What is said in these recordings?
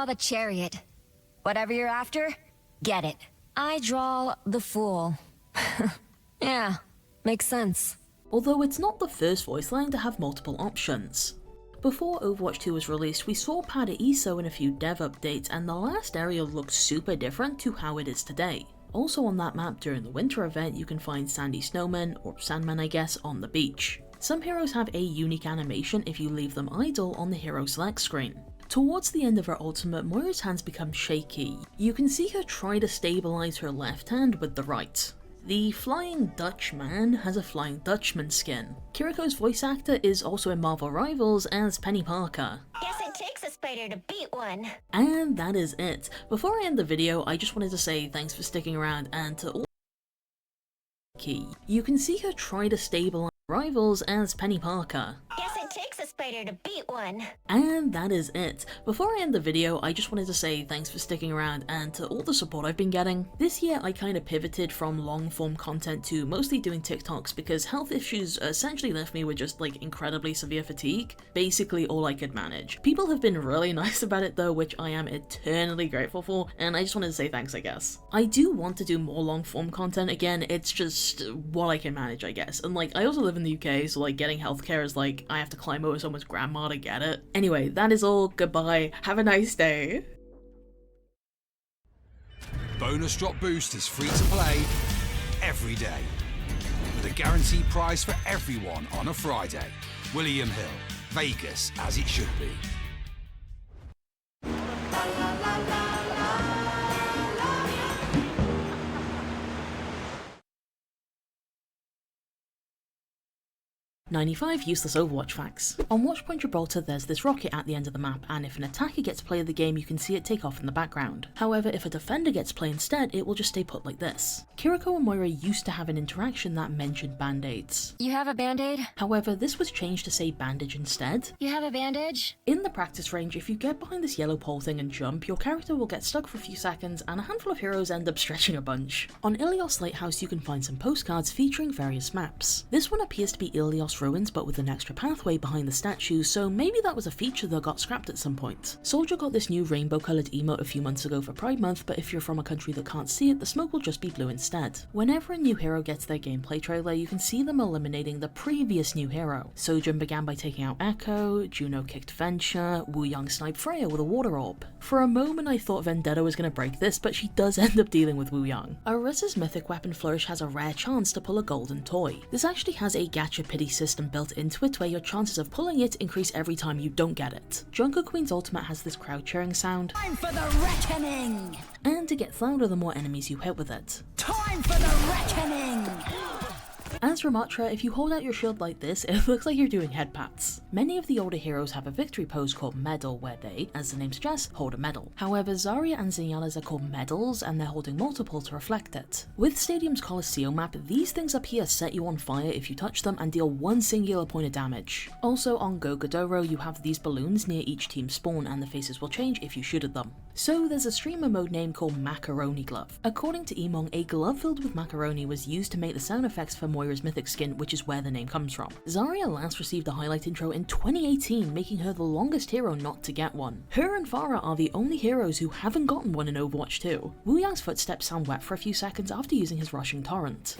the chariot. Whatever you're after, get it. I draw the fool. Yeah, makes sense. Although it's not the first voice line to have multiple options. Before Overwatch 2 was released, we saw Paradiso in a few dev updates, and the last area looked super different to how it is today. Also on that map during the winter event, you can find sandy snowmen, or sandmen I guess, on the beach. Some heroes have a unique animation if you leave them idle on the hero select screen. Towards the end of her ultimate, Moira's hands become shaky. You can see her try to stabilize her left hand with the right. The Flying Dutchman has a Flying Dutchman skin. Kiriko's voice actor is also in Marvel Rivals as Penny Parker. Guess it takes a spider to beat one. And that is it. Before I end the video, I just wanted to say thanks for sticking around, and to all key. You can see her try to stabilize Rivals as Penny Parker. Guess it takes a spider to beat one. And that is it. Before I end the video, I just wanted to say thanks for sticking around, and to all the support I've been getting. This year I kind of pivoted from long form content to mostly doing TikToks because health issues essentially left me with just like incredibly severe fatigue. Basically all I could manage. People have been really nice about it though, which I am eternally grateful for, and I just wanted to say thanks I guess. I do want to do more long form content again, it's just what I can manage I guess. And like I also live in the UK, so like getting healthcare is like I have to climb over someone's grandma to get it. Anyway, that is all. Goodbye. Have a nice day. Bonus Drop Boost is free to play every day, with a guaranteed prize for everyone on a Friday. William Hill, Vegas as it should be. 95 useless Overwatch facts. On Watchpoint Gibraltar there's this rocket at the end of the map, and if an attacker gets play of the game you can see it take off in the background. However, if a defender gets play instead, it will just stay put like this. Kiriko and Moira used to have an interaction that mentioned band-aids. You have a band-aid? However, this was changed to say bandage instead. You have a bandage? In the practice range, if you get behind this yellow pole thing and jump, your character will get stuck for a few seconds and a handful of heroes end up stretching a bunch. On Ilios Lighthouse you can find some postcards featuring various maps. This one appears to be Ilios Ruins but with an extra pathway behind the statues, so maybe that was a feature that got scrapped at some point. Soldier got this new rainbow coloured emote a few months ago for Pride Month, but if you're from a country that can't see it, the smoke will just be blue instead. Whenever a new hero gets their gameplay trailer, you can see them eliminating the previous new hero. Sojourn began by taking out Echo, Juno kicked Venture, Wu Yang sniped Freya with a water orb. For a moment I thought Vendetta was going to break this, but she does end up dealing with Wu Yang. Orisa's mythic weapon Flourish has a rare chance to pull a golden toy. This actually has a gacha pity system built into it where your chances of pulling it increase every time you don't get it. Jungle Queen's ultimate has this crowd cheering sound. Time for the reckoning! And it gets louder the more enemies you hit with it. Time for the reckoning! As Ramattra, if you hold out your shield like this, it looks like you're doing head pats. Many of the older heroes have a victory pose called Medal, where they, as the name suggests, hold a medal. However, Zarya and Zenyatta's are called medals, and they're holding multiple to reflect it. With Stadium's Coliseum map, these things up here set you on fire if you touch them and deal one singular point of damage. Also on Gogodoro, you have these balloons near each team spawn, and the faces will change if you shoot at them. So there's a streamer mode name called Macaroni Glove. According to Emong, a glove filled with macaroni was used to make the sound effects for Moira's mythic skin, which is where the name comes from. Zarya last received a highlight intro in 2018, making her the longest hero not to get one. Her and Pharah are the only heroes who haven't gotten one in Overwatch 2. Wu Yang's footsteps sound wet for a few seconds after using his rushing torrent.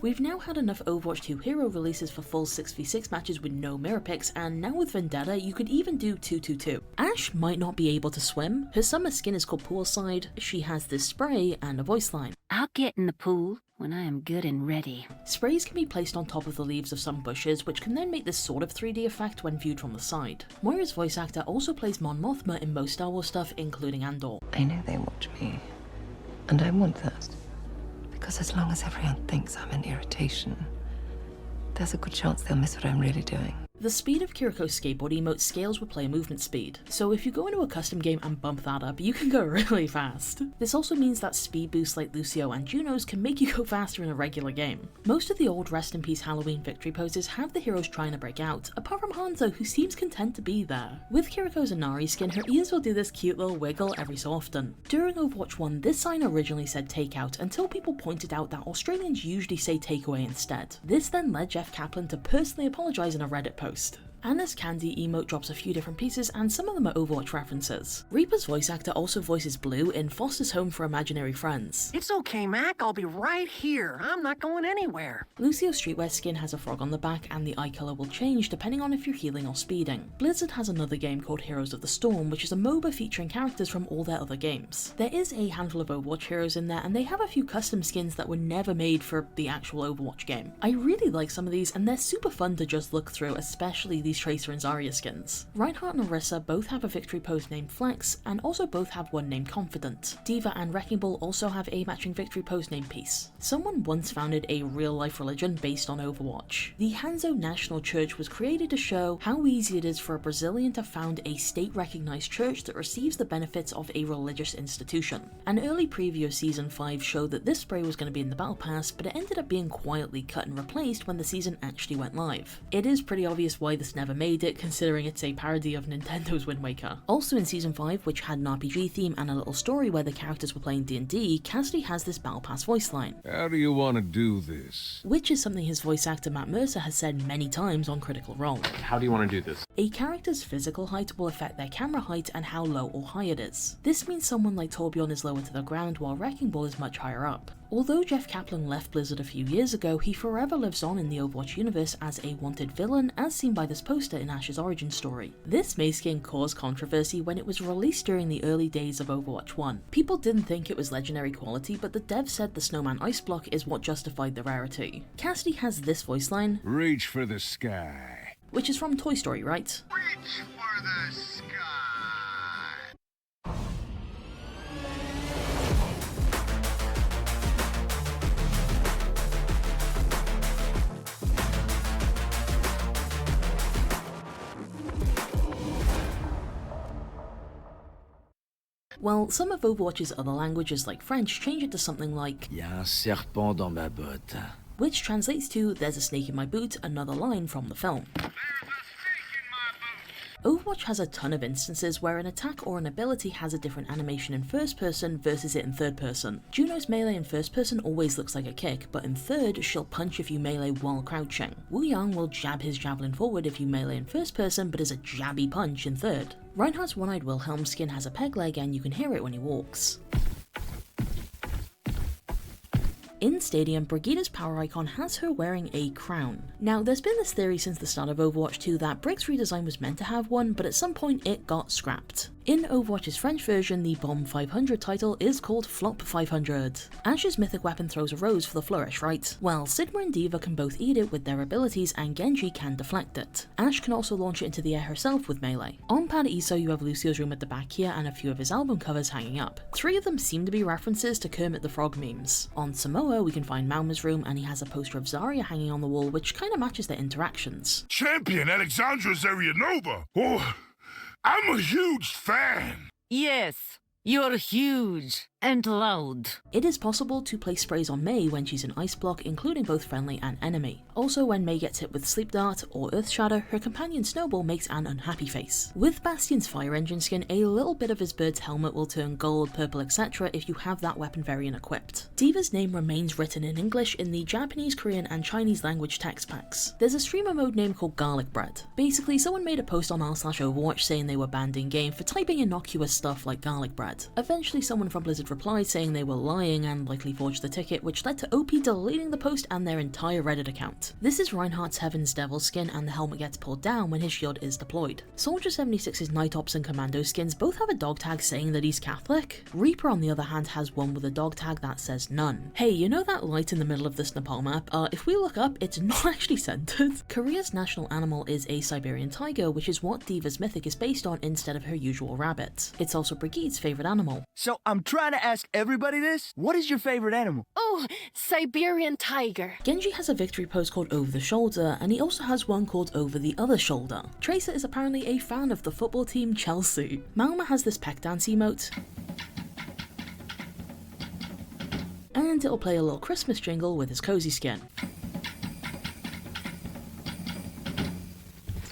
We've now had enough Overwatch 2 hero releases for full 6v6 matches with no mirror picks, and now with Vendetta you could even do 2-2-2. Ashe might not be able to swim, her summer skin is called Poolside, she has this spray and a voice line. I'll get in the pool when I am good and ready. Sprays can be placed on top of the leaves of some bushes, which can then make this sort of 3D effect when viewed from the side. Moira's voice actor also plays Mon Mothma in most Star Wars stuff, including Andor. I know they watch me, and I want that. Because as long as everyone thinks I'm an irritation, there's a good chance they'll miss what I'm really doing. The speed of Kiriko's skateboard emote scales with player movement speed, so if you go into a custom game and bump that up, you can go really fast. This also means that speed boosts like Lucio and Juno's can make you go faster in a regular game. Most of the old Rest in Peace Halloween victory poses have the heroes trying to break out, apart from Hanzo, who seems content to be there. With Kiriko's Inari skin, her ears will do this cute little wiggle every so often. During Overwatch 1, this sign originally said takeout until people pointed out that Australians usually say takeaway instead. This then led Jeff Kaplan to personally apologise in a Reddit post. Anna's Candy emote drops a few different pieces, and some of them are Overwatch references. Reaper's voice actor also voices Blue in Foster's Home for Imaginary Friends. It's okay, Mac. I'll be right here. I'm not going anywhere. Lucio's streetwear skin has a frog on the back, and the eye colour will change depending on if you're healing or speeding. Blizzard has another game called Heroes of the Storm, which is a MOBA featuring characters from all their other games. There is a handful of Overwatch heroes in there, and they have a few custom skins that were never made for the actual Overwatch game. I really like some of these, and they're super fun to just look through, especially these Tracer and Zarya skins. Reinhardt and Orisa both have a victory pose named Flex, and also both have one named Confident. D.Va and Wrecking Ball also have a matching victory pose named Peace. Someone once founded a real-life religion based on Overwatch. The Hanzo National Church was created to show how easy it is for a Brazilian to found a state-recognized church that receives the benefits of a religious institution. An early preview of Season 5 showed that this spray was going to be in the Battle Pass, but it ended up being quietly cut and replaced when the season actually went live. It is pretty obvious why this never made it, considering it's a parody of Nintendo's Wind Waker. Also in Season 5, which had an RPG theme and a little story where the characters were playing D&D, Cassidy has this Battle Pass voice line. How do you want to do this? Which is something his voice actor Matt Mercer has said many times on Critical Role. How do you want to do this? A character's physical height will affect their camera height and how low or high it is. This means someone like Torbjorn is lower to the ground while Wrecking Ball is much higher up. Although Jeff Kaplan left Blizzard a few years ago, he forever lives on in the Overwatch universe as a wanted villain, as seen by this poster in Ash's origin story. This Mei skin caused controversy when it was released during the early days of Overwatch 1. People didn't think it was legendary quality, but the devs said the Snowman Ice Block is what justified the rarity. Cassidy has this voice line, Reach for the sky. which is from Toy Story, right? Reach for the sky. Well, some of Overwatch's other languages like French change it to something like Y a un serpent dans ma botte. which translates to "there's a snake in my boot," another line from the film. Overwatch has a ton of instances where an attack or an ability has a different animation in first person versus it in third person. Juno's melee in first person always looks like a kick, but in third, she'll punch if you melee while crouching. Wu Yang will jab his javelin forward if you melee in first person, but is a jabby punch in third. Reinhardt's One-Eyed Wilhelm skin has a peg leg and you can hear it when he walks. In Stadium, Brigida's power icon has her wearing a crown. Now, there's been this theory since the start of Overwatch 2 that Brig's redesign was meant to have one, but at some point it got scrapped. In Overwatch's French version, the Bomb 500 title is called Flop 500. Ash's mythic weapon throws a rose for the flourish, right? Well, Sigma and D.Va can both eat it with their abilities, and Genji can deflect it. Ash can also launch it into the air herself with melee. On Paradiso, you have Lucio's room at the back here and a few of his album covers hanging up. 3 of them seem to be references to Kermit the Frog memes. On Samoa, we can find Mauma's room, and he has a poster of Zarya hanging on the wall, which kinda matches their interactions. Champion Alexandra Zarianova. Oh, I'm a huge fan. Yes, you're huge and loud. It is possible to place sprays on Mei when she's in Ice Block, including both friendly and enemy. Also, when Mei gets hit with Sleep Dart or Earth Shatter, her companion Snowball makes an unhappy face. With Bastion's Fire Engine skin, a little bit of his bird's helmet will turn gold, purple, etc. if you have that weapon variant equipped. D.Va's name remains written in English in the Japanese, Korean, and Chinese language text packs. There's a streamer mode name called Garlic Bread. Basically, someone made a post on r/Overwatch saying they were banned in-game for typing innocuous stuff like garlic bread. Eventually, someone from Blizzard replied saying they were lying and likely forged the ticket, which led to OP deleting the post and their entire Reddit account. This is Reinhardt's Heaven's Devil skin, and the helmet gets pulled down when his shield is deployed. Soldier 76's Night Ops and Commando skins both have a dog tag saying that he's Catholic. Reaper, on the other hand, has one with a dog tag that says none. Hey, you know that light in the middle of this Nepal map? If we look up, it's not actually centered. Korea's national animal is a Siberian tiger, which is what D.Va's mythic is based on instead of her usual rabbit. It's also Brigitte's favorite animal. So I'm trying to ask everybody this. What is your favorite animal? Oh, Siberian tiger. Genji has a victory pose called Over the Shoulder, and he also has one called Over the Other Shoulder. Tracer is apparently a fan of the football team Chelsea. Mauma has this peck dance emote, and it'll play a little Christmas jingle with his cozy skin.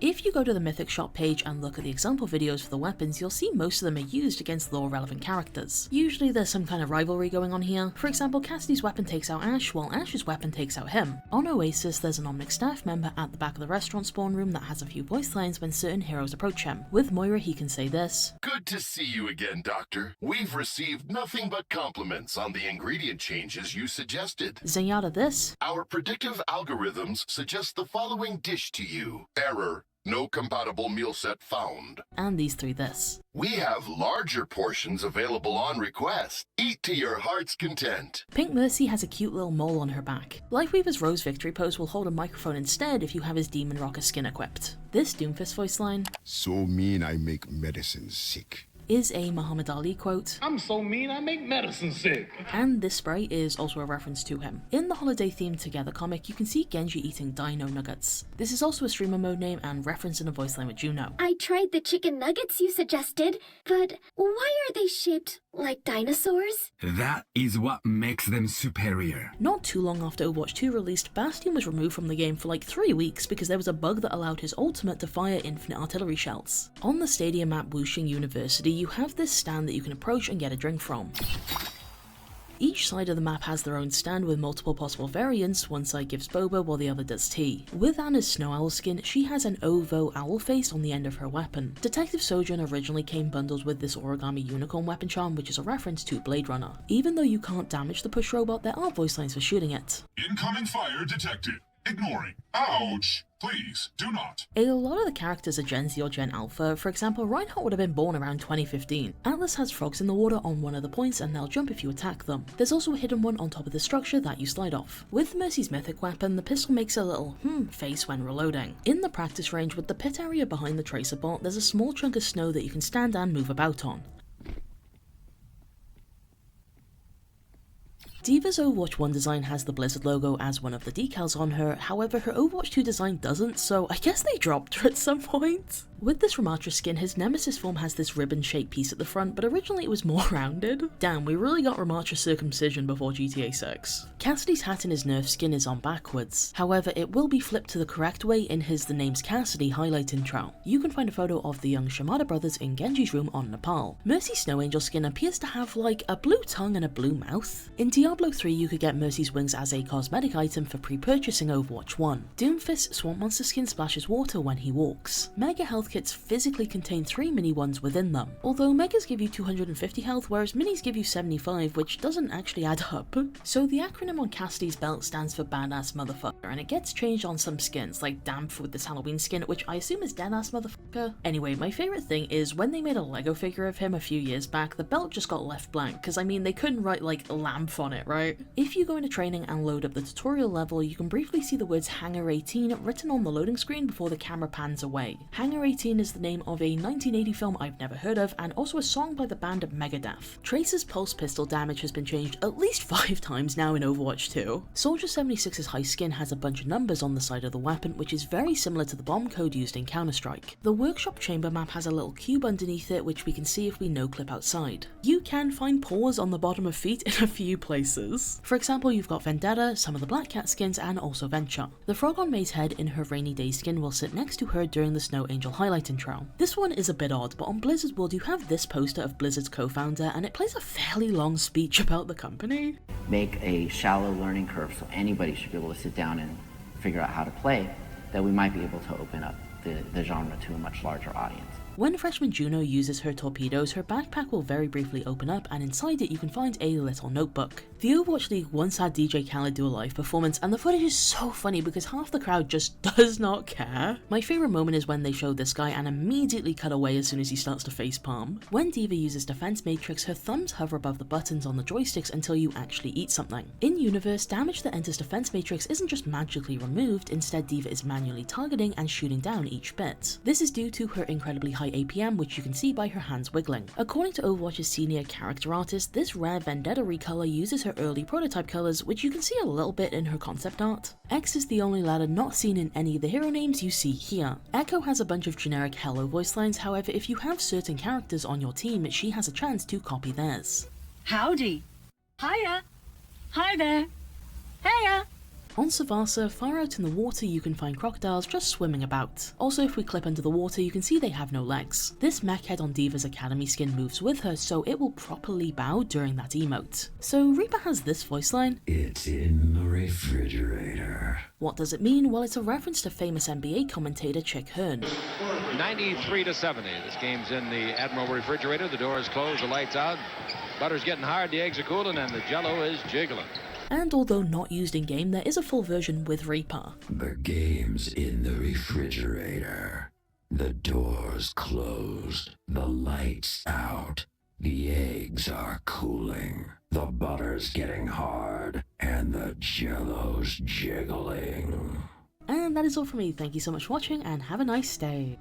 If If you go to the Mythic shop page and look at the example videos for the weapons, you'll see most of them are used against lore-relevant characters. Usually there's some kind of rivalry going on here. For example, Cassidy's weapon takes out Ash, while Ash's weapon takes out him. On Oasis, there's an Omnic staff member at the back of the restaurant spawn room that has a few voice lines when certain heroes approach him. With Moira, he can say this: "Good to see you again, Doctor. We've received nothing but compliments on the ingredient changes you suggested." Zenyatta this: "Our predictive algorithms suggest the following dish to you. Error. No compatible meal set found." And these three this: "We have larger portions available on request. Eat to your heart's content." Pink Mercy has a cute little mole on her back. Lifeweaver's Rose victory pose will hold a microphone instead if you have his Demon Rocker skin equipped. This Doomfist voice line, "So mean I make medicine sick," is a Muhammad Ali quote. "I'm so mean I make medicine sick." And this spray is also a reference to him. In the holiday themed Together comic, you can see Genji eating dino nuggets. This is also a streamer mode name and referenced in a voice line with Juno. "I tried the chicken nuggets you suggested, but why are they shaped like dinosaurs?" That is what makes them superior. Not too long after Overwatch 2 released, Bastion was removed from the game for like 3 weeks because there was a bug that allowed his ultimate to fire infinite artillery shells. On the stadium at Wuxing University, you have this stand that you can approach and get a drink from. Each side of the map has their own stand with multiple possible variants. One side gives boba while the other does tea. With Anna's Snow Owl skin, she has an Ovo owl face on the end of her weapon. Detective Sojourn originally came bundled with this origami unicorn weapon charm, which is a reference to Blade Runner. Even though you can't damage the push robot, there are voice lines for shooting it. "Incoming fire detected. Ignoring. Ouch. Please, do not." A lot of the characters are Gen Z or Gen Alpha. For example, Reinhardt would have been born around 2015. Atlas has frogs in the water on one of the points and they'll jump if you attack them. There's also a hidden one on top of the structure that you slide off. With Mercy's mythic weapon, the pistol makes a little face when reloading. In the practice range with the pit area behind the tracer bot, there's a small chunk of snow that you can stand and move about on. D.Va's Overwatch 1 design has the Blizzard logo as one of the decals on her, however her Overwatch 2 design doesn't, so I guess they dropped her at some point. With this Ramatra skin, his Nemesis form has this ribbon-shaped piece at the front, but originally it was more rounded. Damn, we really got Ramatra circumcision before GTA 6. Cassidy's hat in his Nerf skin is on backwards, however it will be flipped to the correct way in his The Name's Cassidy highlight intro. You can find a photo of the young Shimada brothers in Genji's room on Nepal. Mercy's Snow Angel skin appears to have like a blue tongue and a blue mouth. In Diablo 3 you could get Mercy's wings as a cosmetic item for pre-purchasing Overwatch 1. Doomfist's Swamp Monster skin splashes water when he walks. Mega health kits physically contain 3 mini ones within them, although Megas give you 250 health whereas Minis give you 75, which doesn't actually add up. So the acronym on Cassidy's belt stands for Badass Motherfucker, and it gets changed on some skins, like Dampf with this Halloween skin, which I assume is Deadass Motherfucker. Anyway, my favourite thing is when they made a Lego figure of him a few years back, the belt just got left blank, because I mean they couldn't write like Lamph on it, right? If you go into training and load up the tutorial level, you can briefly see the words Hangar 18 written on the loading screen before the camera pans away. Hangar 18 is the name of a 1980 film I've never heard of, and also a song by the band Megadeth. Tracer's pulse pistol damage has been changed at least 5 times now in Overwatch 2. Soldier 76's high skin has a bunch of numbers on the side of the weapon, which is very similar to the bomb code used in Counter-Strike. The workshop chamber map has a little cube underneath it, which we can see if we no-clip outside. You can find paws on the bottom of feet in a few places. For example, you've got Vendetta, some of the Black Cat skins, and also Venture. The frog on May's head in her Rainy Day skin will sit next to her during the Snow Angel highlight intro. This one is a bit odd, but on Blizzard World you have this poster of Blizzard's co-founder, and it plays a fairly long speech about the company. Make a shallow learning curve so anybody should be able to sit down and figure out how to play, that we might be able to open up the genre to a much larger audience. When freshman Juno uses her torpedoes, her backpack will very briefly open up, and inside it you can find a little notebook. The Overwatch League once had DJ Khaled do a live performance, and the footage is so funny because half the crowd just does not care. My favourite moment is when they show this guy and immediately cut away as soon as he starts to facepalm. When D.Va uses Defense Matrix, her thumbs hover above the buttons on the joysticks until you actually eat something. In Universe, damage that enters Defense Matrix isn't just magically removed, instead D.Va is manually targeting and shooting down each bit. This is due to her incredibly high APM, which you can see by her hands wiggling. According to Overwatch's senior character artist, this rare Vendetta recolor uses her early prototype colors, which you can see a little bit in her concept art. X is the only ladder not seen in any of the hero names you see here. Echo has a bunch of generic hello voice lines, however if you have certain characters on your team, she has a chance to copy theirs. Howdy. Hiya. Hi there. Heya. On Savasa, far out in the water you can find crocodiles just swimming about. Also, if we clip under the water you can see they have no legs. This mech head on Diva's Academy skin moves with her, so it will properly bow during that emote. So Reaper has this voice line. It's in the refrigerator. What does it mean? Well, it's a reference to famous NBA commentator Chick Hearn. 93-70. This game's in the Admiral refrigerator. The door is closed, the lights out. Butter's getting hard, the eggs are cooling, and the jello is jiggling. And although not used in game, there is a full version with Reaper. The game's in the refrigerator. The door's closed. The lights out. The eggs are cooling. The butter's getting hard. And the jello's jiggling. And that is all from me. Thank you so much for watching and have a nice day.